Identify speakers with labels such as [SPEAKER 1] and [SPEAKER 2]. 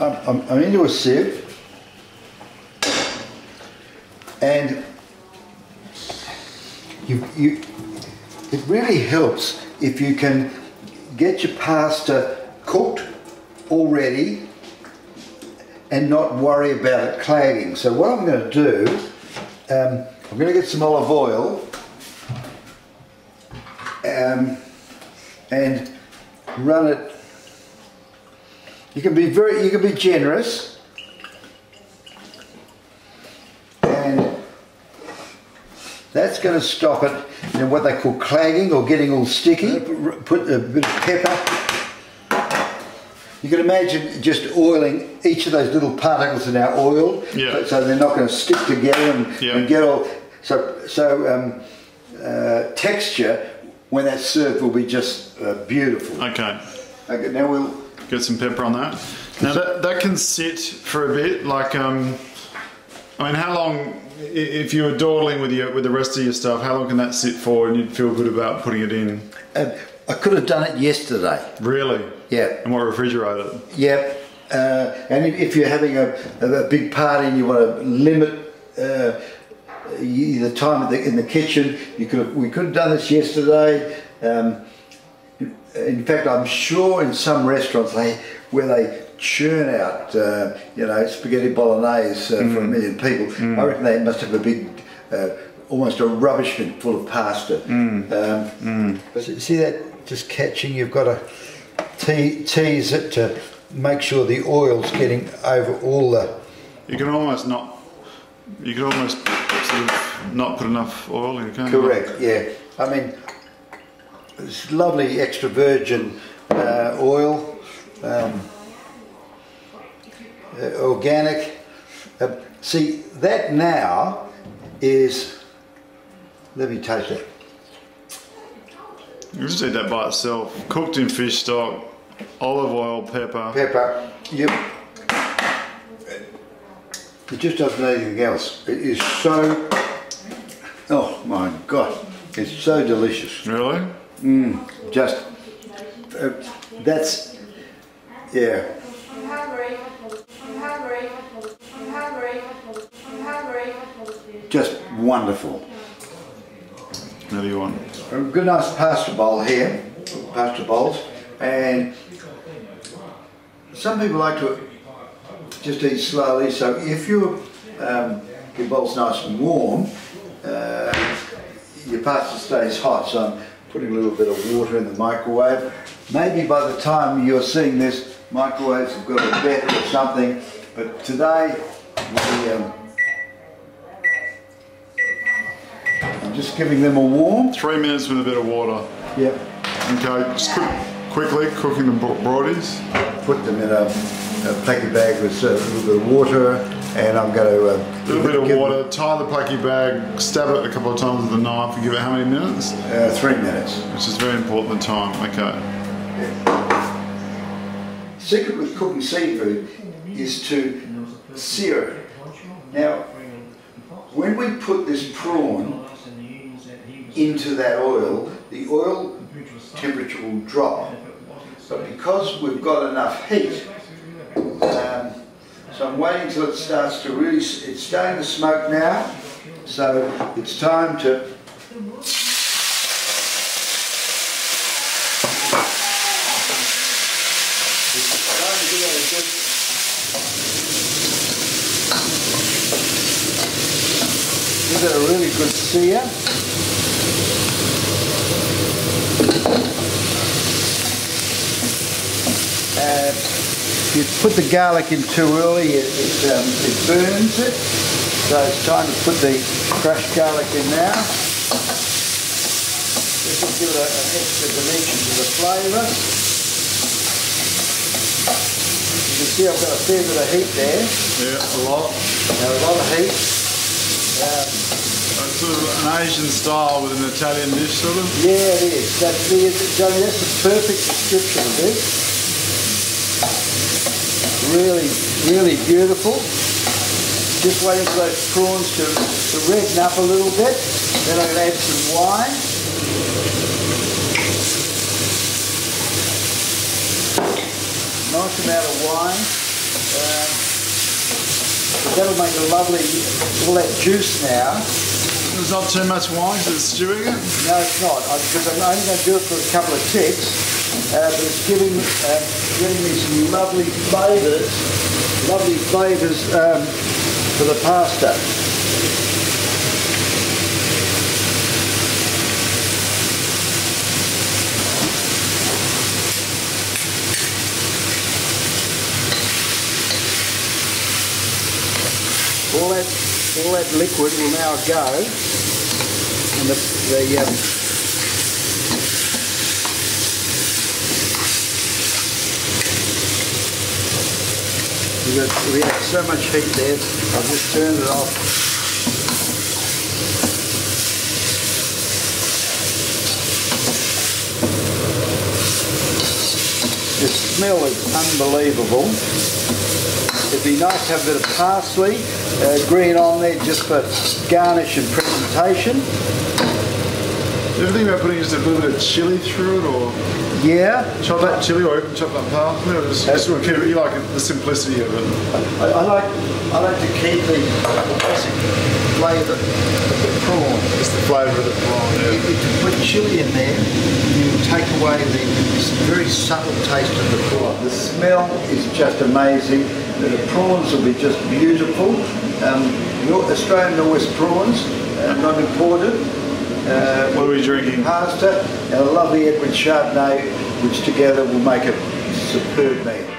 [SPEAKER 1] I'm into a sieve, and it really helps if you can get your pasta cooked already and not worry about it clagging. So what I'm going to do, I'm going to get some olive oil and run it. You can be generous, and that's going to stop it, you know, what they call clagging or getting all sticky. Put a bit of pepper. You can imagine just oiling each of those little particles in our oil, so they're not going to stick together and get all. So texture when that's served will be just beautiful.
[SPEAKER 2] Okay.
[SPEAKER 1] Okay. Now we'll
[SPEAKER 2] get some pepper on that. Now that can sit for a bit. Like I mean, how long? If you were dawdling with the rest of your stuff, how long can that sit for, and you'd feel good about putting it in?
[SPEAKER 1] I could have done it yesterday.
[SPEAKER 2] Really?
[SPEAKER 1] Yeah.
[SPEAKER 2] And what, refrigerated?
[SPEAKER 1] Yep. And if you're having a big party and you want to limit the time in the kitchen, we could have done this yesterday. In fact, I'm sure in some restaurants where they churn out, you know, spaghetti bolognese for 1 million people, I reckon they must have a big, almost a rubbish bin full of pasta. But see that just catching? You've got to tease it to make sure the oil's getting over all the.
[SPEAKER 2] You can almost sort of not put enough oil in, can't you?
[SPEAKER 1] Correct. Yeah. I mean, it's lovely extra virgin oil. Organic. See, that now is, let me taste it.
[SPEAKER 2] You just eat that by itself. Cooked in fish stock, olive oil, pepper.
[SPEAKER 1] Pepper, yep. It just doesn't need anything else. It is so, oh my God, it's so delicious.
[SPEAKER 2] Really?
[SPEAKER 1] Just, that's, yeah.
[SPEAKER 3] I'm hungry. I'm hungry. I'm hungry. I'm hungry.
[SPEAKER 1] Just wonderful.
[SPEAKER 2] What do you want?
[SPEAKER 1] A good nice pasta bowl here, pasta bowls, and some people like to just eat slowly. So if your bowl's nice and warm, your pasta stays hot. So I'm putting a little bit of water in the microwave. Maybe by the time you're seeing this, microwaves have got a better or something. But today, I'm just giving them a warm.
[SPEAKER 2] 3 minutes with a bit of water.
[SPEAKER 1] Yep.
[SPEAKER 2] Okay, just quickly cooking the broadies.
[SPEAKER 1] Put them in a placky bag with a little bit of water, and I'm going to...
[SPEAKER 2] a little bit of water, tie the placky bag, stab it a couple of times with a knife, and give it how many minutes?
[SPEAKER 1] 3 minutes.
[SPEAKER 2] Which is very important, the time. Okay.
[SPEAKER 1] Yeah. Secret with cooking seafood is to sear it. Now, when we put this prawn into that oil, the oil temperature will drop. But because we've got enough heat, so I'm waiting till it starts to really, it's starting to smoke now, so it's time to give it a really good sear. If you put the garlic in too early, it burns it. So it's time to put the crushed garlic in now. This will give it an extra dimension to the flavour. You can see I've got a fair bit of heat there.
[SPEAKER 2] Yeah, a lot.
[SPEAKER 1] Now a lot of heat.
[SPEAKER 2] It's sort of an Asian style with an Italian dish, sort of?
[SPEAKER 1] Yeah, it is. Johnny, that's the perfect description of this. Really, really beautiful. Just waiting for those prawns to redden up a little bit. Then I'm going to add some wine. Nice amount of wine. That'll make a lovely, all that juice now.
[SPEAKER 2] There's not too much wine because it's stewing it?
[SPEAKER 1] No, it's not, because I'm only going to do it for a couple of ticks, but it's giving me some lovely flavours for the pasta. All that liquid will now go, and we had so much heat there, I've just turned it off. The smell is unbelievable. It'd be nice to have a bit of parsley, green on there just for garnish and presentation.
[SPEAKER 2] Do you ever think about putting just a little bit of chilli through it, or chop up chilli, or even chop up parsley? Or just you like the simplicity of it?
[SPEAKER 1] I like to keep the basic flavour of the prawn.
[SPEAKER 2] Just the flavour of the prawn. Yeah.
[SPEAKER 1] If you put chilli in there, you take away the very subtle taste of the prawn. The smell is just amazing. The prawns will be just beautiful. Australian Norwest prawns, not imported.
[SPEAKER 2] What are we drinking?
[SPEAKER 1] Pasta and a lovely Edward Chardonnay, which together will make a superb meal.